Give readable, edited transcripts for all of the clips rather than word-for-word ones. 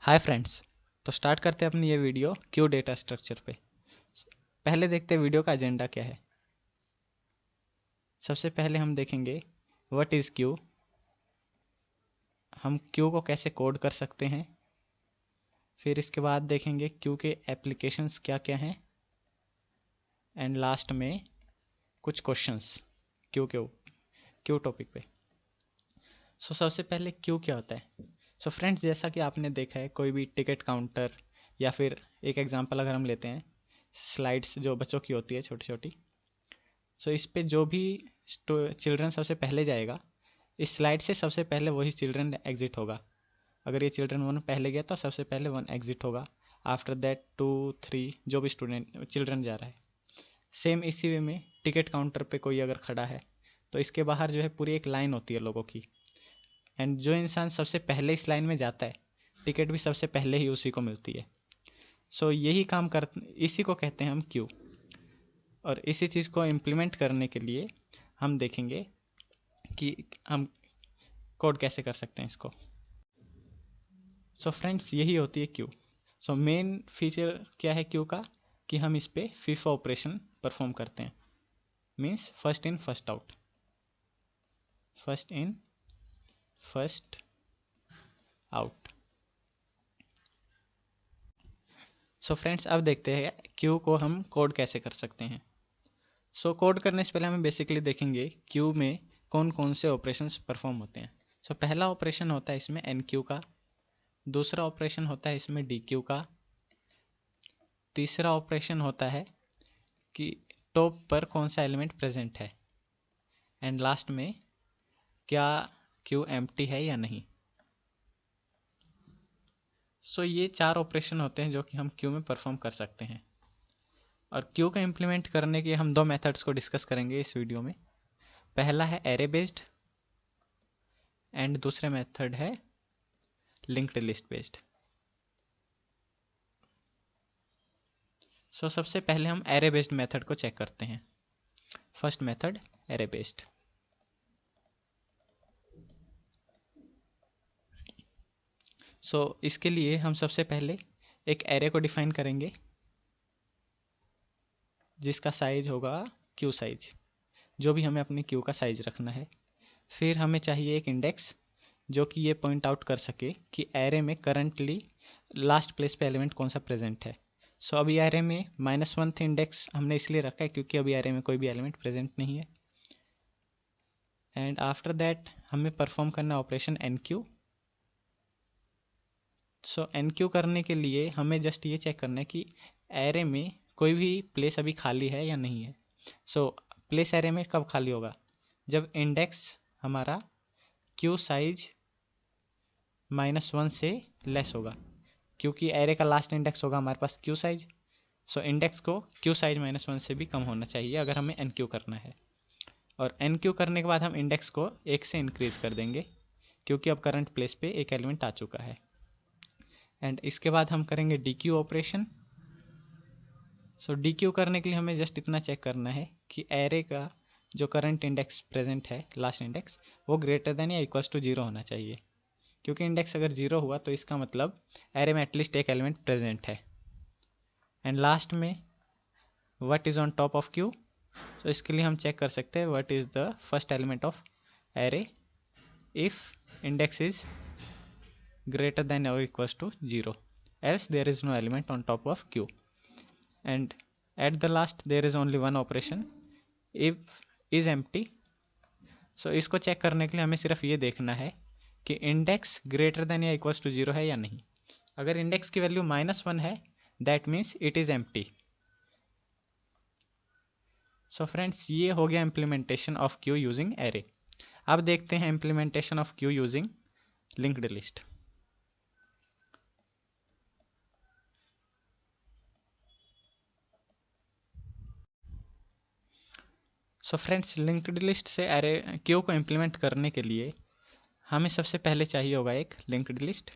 Hi friends. तो start करते हैं अपनी ये वीडियो क्यू डेटा स्ट्रक्चर पे। पहले देखते हैं वीडियो का एजेंडा क्या है। सबसे पहले हम देखेंगे व्हाट इज़ क्यू, हम क्यू को कैसे कोड कर सकते हैं। फिर इसके बाद देखेंगे क्यू के एप्लीकेशंस क्या क्या हैं, एंड लास्ट में कुछ क्वेश्चंस क्यू टॉपिक पे। सबसे पहले क्यू क्या होता है। फ्रेंड्स, जैसा कि आपने देखा है कोई भी टिकट काउंटर, या फिर एक एग्जांपल अगर हम लेते हैं स्लाइड्स जो बच्चों की होती है छोटी छोटी। इस पे जो भी चिल्ड्रन सबसे पहले जाएगा, इस स्लाइड से सबसे पहले वही चिल्ड्रन एग्जिट होगा। अगर ये चिल्ड्रन 1 पहले गया तो सबसे पहले 1 एग्जिट होगा। आफ्टर दैट 2 3 जो भी स्टूडेंट चिल्ड्रन जा रहा है। सेम इसी वे में टिकट काउंटर पे कोई अगर खड़ा है तो इसके बाहर जो है पूरी एक लाइन होती है लोगों की, एंड जो इंसान सबसे पहले इस लाइन में जाता है टिकट भी सबसे पहले ही उसी को मिलती है। यही काम कर, इसी को कहते हैं हम क्यू। और इसी चीज़ को इम्प्लीमेंट करने के लिए हम देखेंगे कि हम कोड कैसे कर सकते हैं इसको। फ्रेंड्स, यही होती है क्यू। मेन फीचर क्या है क्यू का, कि हम इस पे फीफा ऑपरेशन परफॉर्म करते हैं। Means first in first out, first in first out. Friends, अब देखते हैं क्यू को हम कोड कैसे कर सकते हैं। कोड करने से पहले हम बेसिकली देखेंगे क्यू में कौन कौन से ऑपरेशंस परफॉर्म होते हैं। पहला ऑपरेशन होता है इसमें एन क्यू का, दूसरा ऑपरेशन होता है इसमें डी क्यू का, तीसरा ऑपरेशन होता है कि टॉप पर कौन सा एलिमेंट प्रेजेंट है, एंड लास्ट में क्या क्यू एम्प्टी है या नहीं। ये 4 ऑपरेशन होते हैं जो कि हम क्यू में परफॉर्म कर सकते हैं। और क्यू का इम्प्लीमेंट करने के हम 2 मेथड्स को डिस्कस करेंगे इस वीडियो में। पहला है एरे बेस्ड, एंड दूसरा मेथड है लिंक्ड लिस्ट बेस्ड। सबसे पहले हम एरे बेस्ड मेथड को चेक करते हैं। First method array based. इसके लिए हम सबसे पहले एक एरे को डिफाइन करेंगे जिसका साइज होगा क्यू साइज, जो भी हमें अपनी क्यू का साइज रखना है। फिर हमें चाहिए एक इंडेक्स जो कि ये पॉइंट आउट कर सके कि एरे में करंटली लास्ट प्लेस पे एलिमेंट कौन सा प्रेजेंट है। अभी एरे में -1 इंडेक्स हमने इसलिए रखा है क्योंकि अभी एरे में कोई भी एलिमेंट प्रेजेंट नहीं है। एंड आफ्टर दैट हमें परफॉर्म करना operation enqueue. Enqueue करने के लिए हमें जस्ट ये चेक करना है कि एरे में कोई भी प्लेस अभी खाली है या नहीं है। प्लेस एरे में कब खाली होगा, जब इंडेक्स हमारा क्यू साइज -1 से लेस होगा, क्योंकि एरे का लास्ट इंडेक्स होगा हमारे पास क्यू साइज। इंडेक्स को क्यू साइज -1 से भी कम होना चाहिए अगर हमें एन क्यू करना है। और एन क्यू करने के बाद हम इंडेक्स को 1 से इंक्रीज कर देंगे क्योंकि अब करंट प्लेस पे एक एलिमेंट आ चुका है। एंड इसके बाद हम करेंगे D Q operation. D Q करने के लिए हमें जस्ट इतना चेक करना है कि एरे का जो करंट इंडेक्स प्रेजेंट है, लास्ट इंडेक्स, वो ग्रेटर देन या इक्वल टू 0 होना चाहिए। क्योंकि इंडेक्स अगर 0 हुआ तो इसका मतलब एरे में एटलीस्ट एक एलिमेंट प्रेजेंट है। एंड लास्ट में what is on top of Q. इसके लिए हम चेक कर सकते हैं what is the first element of array if index is greater than or equals to 0, else there is no element on top of q. And at the last there is only one operation, if is empty. इसको check करने के लिए हमें सिर्फ ये देखना है कि इंडेक्स ग्रेटर देन या इक्वल्स टू 0 है या नहीं। अगर इंडेक्स की वैल्यू -1 है that means it is empty. Friends, ये हो गया implementation of queue using array. अब देखते हैं implementation of queue using linked list. Friends, linked list से एरे क्यू को इम्प्लीमेंट करने के लिए हमें सबसे पहले चाहिए होगा एक लिंक्ड लिस्ट।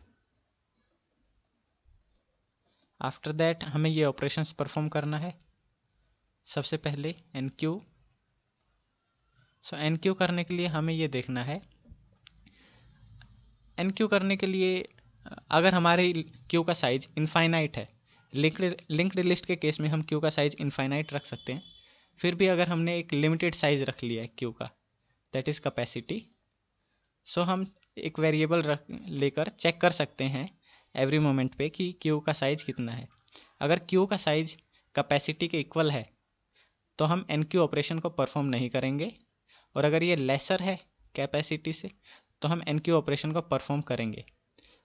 आफ्टर दैट हमें ये ऑपरेशंस परफॉर्म करना है। सबसे पहले एन क्यू। एन क्यू करने के लिए हमें ये देखना है, एन क्यू करने के लिए अगर हमारी क्यू का साइज इनफाइनाइट है, लिंक्ड लिस्ट के केस में हम क्यू का साइज इनफाइनाइट रख सकते हैं, फिर भी अगर हमने एक लिमिटेड साइज रख लिया है क्यू का, दैट इज कैपेसिटी, सो हम एक वेरिएबल रख लेकर चेक कर सकते हैं एवरी मोमेंट पे कि क्यू का साइज कितना है। अगर क्यू का साइज कैपेसिटी के इक्वल है तो हम एन क्यू ऑपरेशन को परफॉर्म नहीं करेंगे, और अगर ये लेसर है कैपेसिटी से तो हम एन क्यू ऑपरेशन को परफॉर्म करेंगे।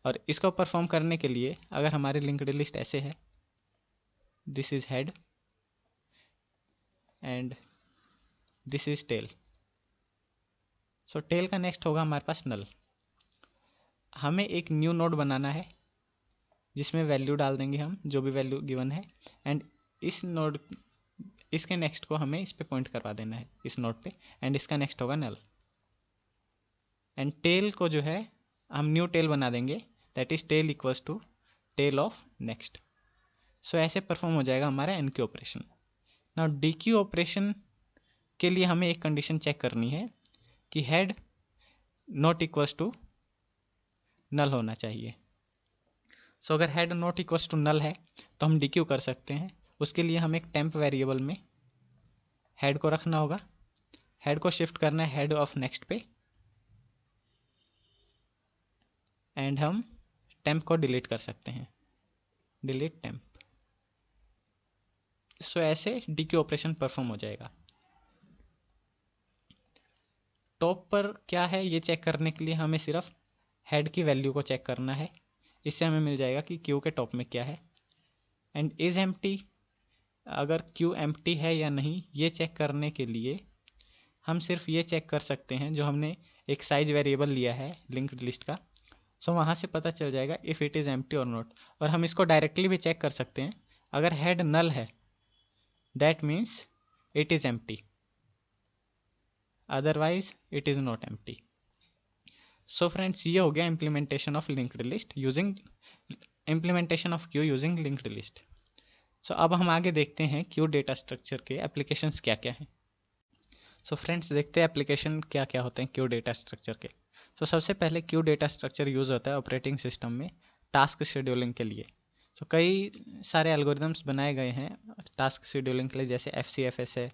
और इसको परफॉर्म करने के लिए अगर हमारी लिंक्ड लिस्ट ऐसे है, this is head and this is tail, so tail का नेक्स्ट होगा हमारे पास नल। हमें एक न्यू नोड बनाना है जिसमें वैल्यू डाल देंगे हम जो भी वैल्यू गिवन है, एंड इस नोड इसके नेक्स्ट को हमें इस पे पॉइंट करवा देना है इस नोड पे, एंड इसका नेक्स्ट होगा नल। एंड टेल को जो है हम न्यू टेल बना देंगे, that is tail equals to tail of next. So ऐसे परफॉर्म हो जाएगा हमारा enqueue operation. Now dequeue operation के लिए हमें एक कंडीशन चेक करनी है कि head not equals to null होना चाहिए। सो अगर head not equals to null है तो हम डी क्यू कर सकते हैं। उसके लिए हम एक टेम्प वेरिएबल में हेड को रखना होगा, हेड को शिफ्ट करना है हेड ऑफ नेक्स्ट पे, एंड हम टेम्प को डिलीट कर सकते हैं, डिलीट टेम्प। सो ऐसे डी क्यू ऑपरेशन परफॉर्म हो जाएगा। टॉप पर क्या है ये चेक करने के लिए हमें सिर्फ हेड की वैल्यू को चेक करना है, इससे हमें मिल जाएगा कि क्यू के टॉप में क्या है। एंड इज एम्प्टी, अगर क्यू एम्प्टी है या नहीं ये चेक करने के लिए हम सिर्फ ये चेक कर सकते हैं, जो हमने एक साइज वेरिएबल लिया है लिंक्ड लिस्ट का, सो वहाँ से पता चल जाएगा इफ़ इट इज़ एम्प्टी और नॉट। और हम इसको डायरेक्टली भी चेक कर सकते हैं, अगर हेड नल है that means it is empty, otherwise it is not empty. So friends ये हो गया implementation of linked list using implementation of queue using linked list. So अब हम आगे देखते हैं क्यू डेटा स्ट्रक्चर के एप्लीकेशंस क्या क्या हैं। सो फ्रेंड्स देखते हैं एप्लीकेशन क्या क्या होते हैं क्यू डेटा स्ट्रक्चर के। सो सबसे पहले क्यू डेटा स्ट्रक्चर यूज़ होता है ऑपरेटिंग सिस्टम में टास्क शेड्यूलिंग के लिए। सो कई सारे एल्गोरिदम्स बनाए गए हैं टास्क शेड्यूलिंग के लिए, जैसे FCFS है,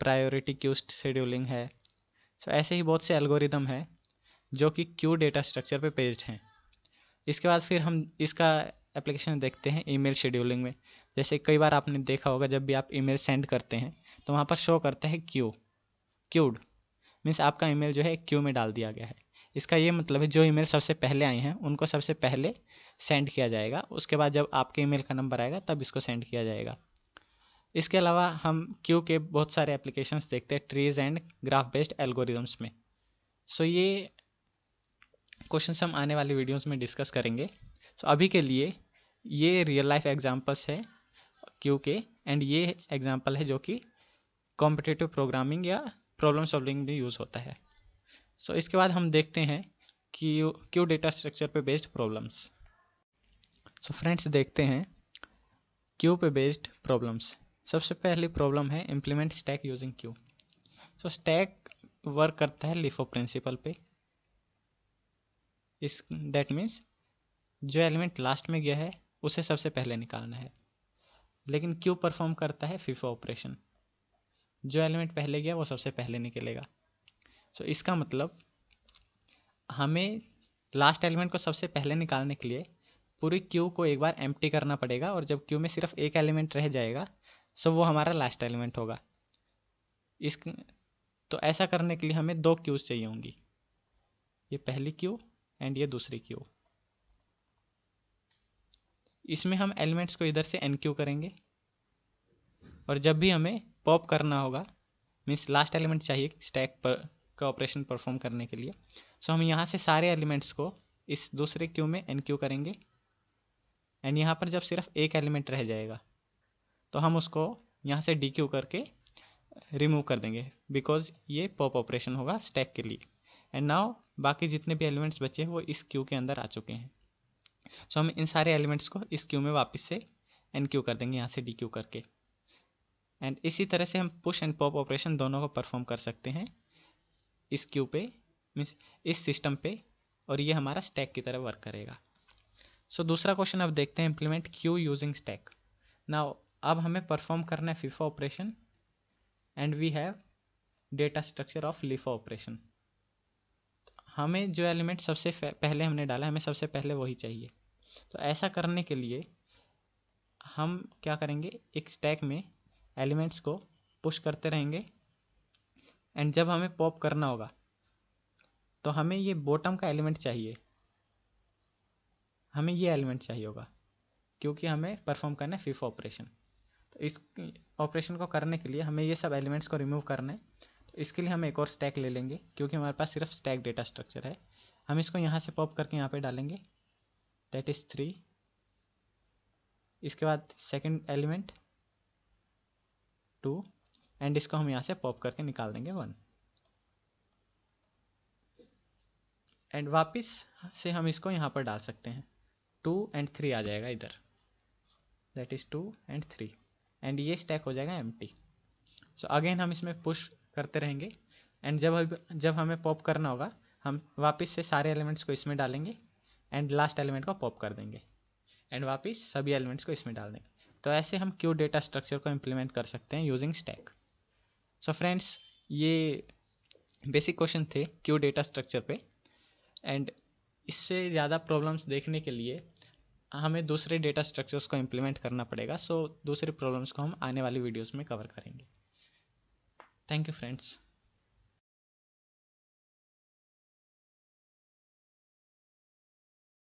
प्रायोरिटी क्यू शेड्यूलिंग है। सो ऐसे ही बहुत से एल्गोरिदम हैं जो कि क्यू डेटा स्ट्रक्चर पे बेस्ड हैं। इसके बाद फिर हम इसका एप्लीकेशन देखते हैं ईमेल शेड्यूलिंग में। जैसे कई बार आपने देखा होगा जब भी आप ईमेल सेंड करते हैं तो वहाँ पर शो करता है क्यूड, मीन्स आपका ईमेल जो है क्यू में डाल दिया गया है। इसका ये मतलब है जो ईमेल सबसे पहले आए हैं उनको सबसे पहले सेंड किया जाएगा, उसके बाद जब आपके ईमेल का नंबर आएगा तब इसको सेंड किया जाएगा। इसके अलावा हम क्यू के बहुत सारे एप्लीकेशंस देखते हैं trees and graph based algorithms में। सो ये क्वेश्चंस हम आने वाली वीडियोस में डिस्कस करेंगे। सो अभी के लिए ये रियल लाइफ एग्जांपल्स है क्यू के, एंड ये एग्जांपल है जो कि कॉम्पिटिटिव प्रोग्रामिंग या प्रॉब्लम सॉल्विंग में यूज़ होता है। सो इसके बाद हम देखते हैं कि क्यू डेटा स्ट्रक्चर पे बेस्ड प्रॉब्लम्स। सो फ्रेंड्स देखते हैं क्यू पे बेस्ड प्रॉब्लम्स। सबसे पहली प्रॉब्लम है इम्प्लीमेंट स्टैक यूजिंग क्यू। सो स्टैक वर्क करता है लिफो प्रिंसिपल पे। इस दैट मीन्स जो एलिमेंट लास्ट में गया है उसे सबसे पहले निकालना है, लेकिन क्यू परफॉर्म करता है FIFO ऑपरेशन, जो एलिमेंट पहले गया वो सबसे पहले निकलेगा। सो इसका मतलब हमें लास्ट एलिमेंट को सबसे पहले निकालने के लिए पूरी क्यू को एक बार एम्प्टी करना पड़ेगा, और जब क्यू में सिर्फ एक एलिमेंट रह जाएगा सो वो हमारा लास्ट एलिमेंट होगा। तो ऐसा करने के लिए हमें दो क्यूज चाहिए होंगी, ये पहली क्यू एंड ये दूसरी क्यू। इसमें हम एलिमेंट्स को इधर से एनक्यू करेंगे, और जब भी हमें पॉप करना होगा, मीन्स लास्ट एलिमेंट चाहिए स्टैक पर का ऑपरेशन परफॉर्म करने के लिए, सो हम यहाँ से सारे एलिमेंट्स को इस दूसरे क्यू में एनक्यू करेंगे, एंड यहाँ पर जब सिर्फ एक एलिमेंट रह जाएगा तो हम उसको यहाँ से डी क्यू करके रिमूव कर देंगे, बिकॉज ये पॉप ऑपरेशन होगा स्टैक के लिए। एंड नाउ बाकी जितने भी एलिमेंट्स बचे हैं वो इस क्यू के अंदर आ चुके हैं। सो हम इन सारे एलिमेंट्स को इस क्यू में वापस से एन क्यू कर देंगे यहाँ से डी क्यू करके, एंड इसी तरह से हम पुश एंड पॉप ऑपरेशन दोनों को परफॉर्म कर सकते हैं इस क्यू पे, मीन्स इस सिस्टम पे, और ये हमारा स्टैक की तरह वर्क करेगा। सो दूसरा क्वेश्चन अब देखते हैं, implement queue using stack. Now अब हमें परफॉर्म करना है FIFO operation and we have data structure of LIFO operation. हमें जो एलिमेंट सबसे पहले हमने डाला, हमें सबसे पहले वही चाहिए। तो ऐसा करने के लिए हम क्या करेंगे, एक स्टैक में एलिमेंट्स को पुश करते रहेंगे एंड जब हमें पॉप करना होगा तो हमें ये बॉटम का एलिमेंट चाहिए, हमें ये एलिमेंट चाहिए होगा, क्योंकि हमें परफॉर्म करना है फीफा ऑपरेशन। तो इस ऑपरेशन को करने के लिए हमें ये सब एलिमेंट्स को रिमूव करना है। तो इसके लिए हम एक और स्टैक ले लेंगे, क्योंकि हमारे पास सिर्फ स्टैक डेटा स्ट्रक्चर है। हम इसको यहाँ से पॉप करके यहाँ पे डालेंगे, दैट इज 3। इसके बाद सेकंड एलिमेंट 2 एंड इसको हम यहाँ से पॉप करके निकाल देंगे 1 एंड वापस से हम इसको यहाँ पर डाल सकते हैं। 2 एंड 3 आ जाएगा इधर, दैट इज 2 एंड 3 एंड ये स्टैक हो जाएगा एम्प्टी। सो अगेन हम इसमें पुश करते रहेंगे एंड जब हमें पॉप करना होगा हम वापस से सारे एलिमेंट्स को इसमें डालेंगे एंड लास्ट एलिमेंट को पॉप कर देंगे एंड वापस सभी एलिमेंट्स को इसमें डाल देंगे। तो ऐसे हम क्यू डेटा स्ट्रक्चर को इम्प्लीमेंट कर सकते हैं यूजिंग स्टैक। सो फ्रेंड्स, ये बेसिक क्वेश्चन थे क्यू डेटा स्ट्रक्चर पे एंड इससे ज़्यादा प्रॉब्लम्स देखने के लिए हमें दूसरे डेटा स्ट्रक्चर्स को इम्प्लीमेंट करना पड़ेगा। सो दूसरे प्रॉब्लम्स को हम आने वाली वीडियोस में कवर करेंगे। Thank you friends.